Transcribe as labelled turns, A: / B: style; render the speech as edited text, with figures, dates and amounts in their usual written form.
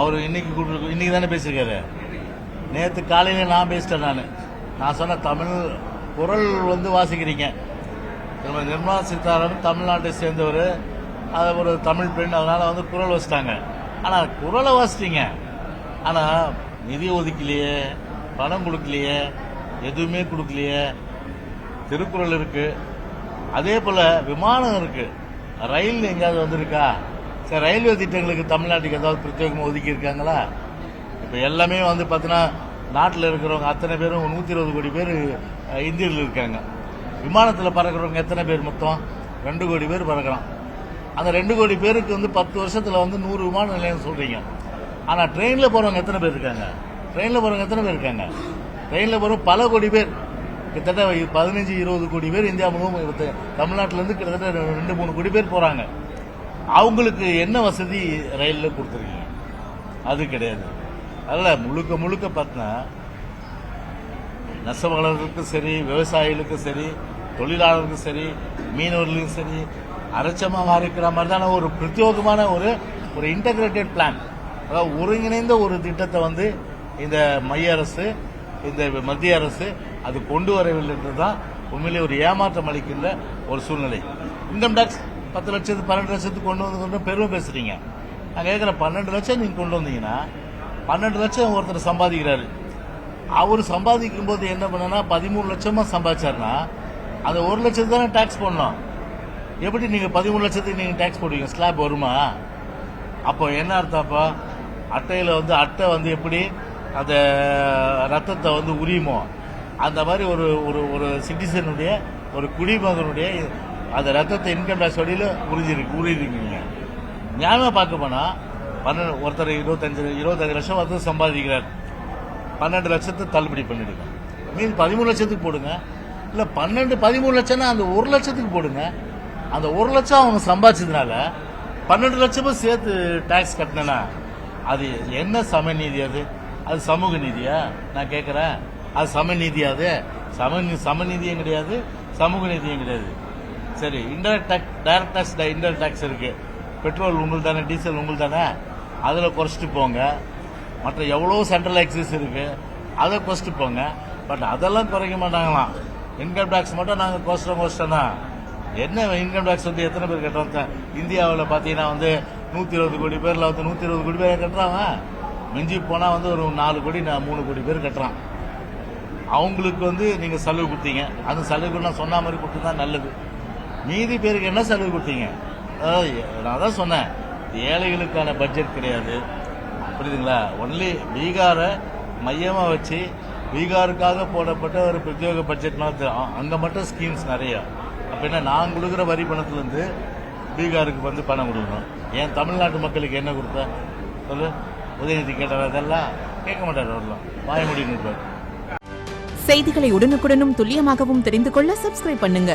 A: அவர் இன்னைக்கு தானே பேசியிருக்காரு. நேற்று காலையில் நான் பேசிட்டேன். நான் சொன்ன தமிழ் குரல் வாசிக்கிறீங்க. நிர்மலா சீதாராமன் தமிழ்நாட்டை சேர்ந்தவர், அது ஒரு தமிழ் பெண், அதனால குரல் வச்சிட்டாங்க. ஆனால் குரலை வாசிட்டீங்க, ஆனால் நிதி ஒதுக்கலையே, பணம் கொடுக்கலையே, எதுவுமே கொடுக்கலையே. திருக்குறள் இருக்கு, அதே போல விமானம் இருக்கு, ரயில் எங்கேயாவது வந்திருக்கா? சரி, ரயில்வே திட்டங்களுக்கு தமிழ்நாட்டுக்கு ஏதாவது பிரத்யேகமாக ஒதுக்கி இருக்காங்களா? இப்போ எல்லாமே பார்த்தீங்கன்னா நாட்டில் இருக்கிறவங்க அத்தனை பேரும் 120 கோடி பேர் இந்தியர்கள் இருக்காங்க. விமானத்தில் பறக்கிறவங்க எத்தனை பேர்? மொத்தம் 2 கோடி பேர் பறக்கிறான். அந்த 2 கோடி பேருக்கு 10 வருஷத்தில் 100 விமான நிலையம் சொல்றீங்க. ஆனால் ட்ரெயினில் போறவங்க எத்தனை பேர் இருக்காங்க? ட்ரெயினில் போறவங்க பல கோடி பேர், கிட்டத்தட்ட 15-20 கோடி பேர் இந்தியா முழுவதும், தமிழ்நாட்டிலேருந்து கிட்டத்தட்ட 2-3 கோடி பேர் போறாங்க. அவங்களுக்கு என்ன வசதி ரயிலில் கொடுத்துருக்கீங்க? அது கிடையாது. அதில் முழுக்க பார்த்தீங்கன்னா நெசவாளர்களுக்கும் சரி, விவசாயிகளுக்கும் சரி, தொழிலாளர்களுக்கும் சரி, மீனவர்களுக்கும் சரி, அரைச்சமா மாறிக்கிற மாதிரி தானே ஒரு பிரத்யேகமான ஒரு இன்டகிரேட்டட் பிளான், அதாவது ஒருங்கிணைந்த ஒரு திட்டத்தை இந்த மைய அரசு, இந்த மத்திய அரசு அது கொண்டு வரவில்லை என்றுதான் உண்மையிலே ஒரு ஏமாற்றம் அளிக்கின்ற ஒரு சூழ்நிலை. இன்கம் டாக்ஸ் 10 லட்சத்துக்கு 12 லட்சத்துக்கு கொண்டு வந்து பெருமை பேசுறீங்க. நான் கேட்கிறேன், 12 லட்சம் நீங்க கொண்டு வந்தீங்கன்னா 12 லட்சம் ஒருத்தர் சம்பாதிக்கிறாரு. அவர் சம்பாதிக்கும் போது என்ன பண்ணா 13 லட்சமா சம்பாதிச்சாருன்னா அந்த 1 லட்சத்துக்கு தானே டாக்ஸ் போடணும். எப்படி நீங்க 13 லட்சத்துக்கு நீங்க டாக்ஸ் போடுவீங்க? ஸ்லாப் வருமா? அப்போ என்ன அர்த்தம்ப்பா? அட்டையில அட்டை எப்படி அந்த ரத்தத்தை உரியுமோ அந்த மாதிரி ஒரு சிட்டிசனுடைய, ஒரு குடிமகனுடைய அந்த ரத்தத்தை இன்கம் டாக்ஸ் வழியில உரியிருக்கீங்க. நியாயமா பார்க்க போனா ஒருத்தர் 25 லட்சம் சம்பாதிக்கிறார், 12 லட்சத்தை தள்ளுபடி பண்ணிடுங்க. மீன் 13 லட்சத்துக்கு போடுங்க. இல்ல 13 லட்சம்னா அந்த 1 லட்சத்துக்கு போடுங்க. அந்த 1 லட்சம் அவங்க சம்பாதிச்சதுனால 12 லட்சமும் சேர்த்து டாக்ஸ் கட்டினா அது என்ன சமநீதி? அது சமூக நீதியா? நான் கேட்கிறேன், அது சமநீதியா? அது சமநீதியும் கிடையாது, சமூக நீதியும் கிடையாது. சரி, indirect tax, direct tax, indirect tax இருக்கு. பெட்ரோல் உங்களுக்கு தானே, டீசல் உங்களுக்கு தானே, அதில் குறைச்சிட்டு போங்க. மற்ற எவ்வளோ சென்ட்ரல் எக்ஸைஸ் இருக்கு, அதை குறைச்சிட்டு போங்க. பட் அதெல்லாம் குறைக்க மாட்டாங்களாம். இன்கம் டாக்ஸ் மட்டும் நாங்கள் குறைச்சிட்டோம்னா என்ன? இன்கம் டாக்ஸ் எத்தனை பேர் கட்டுறாங்க? இந்தியாவில் பார்த்தீங்கன்னா 120 கோடி பேர்ல 120 கோடி பேர் கட்டுறாங்க. மிஞ்சி போனா ஒரு 4 கோடி 3 கோடி பேர் கட்டுறான். அவங்களுக்கு நீங்க சலுகை கொடுத்தீங்க. அந்த சலுகை நான் சொன்ன மாதிரி கொடுத்தா நல்லது. மீதி பேருக்கு என்ன சலுகை கொடுத்தீங்க? நான் தான் சொன்னேன், ஏழைகளுக்கான பட்ஜெட் கிடையாது, புரியுதுங்களா? ஒன்லி பீகாரை மையமா வச்சு பீகாருக்காக போடப்பட்ட ஒரு பிரத்யேக பட்ஜெட் மாதிரி, அங்க மட்டும் ஸ்கீம்ஸ் நிறைய. அப்ப என்ன, நான் கொடுக்குற வரி பணத்திலிருந்து பீகாருக்கு பணம் கொடுக்கணும். ஏன் தமிழ்நாட்டு மக்களுக்கு என்ன கொடுத்த சொல்லு? உதயநிதி கேட்டார், அதெல்லாம் கேட்க மாட்டார். அவர்லாம் வாய முடியும்.
B: செய்திகளை உடனுக்குடனும் துல்லியமாகவும் தெரிந்து கொள்ள சப்ஸ்கிரைப் பண்ணுங்க.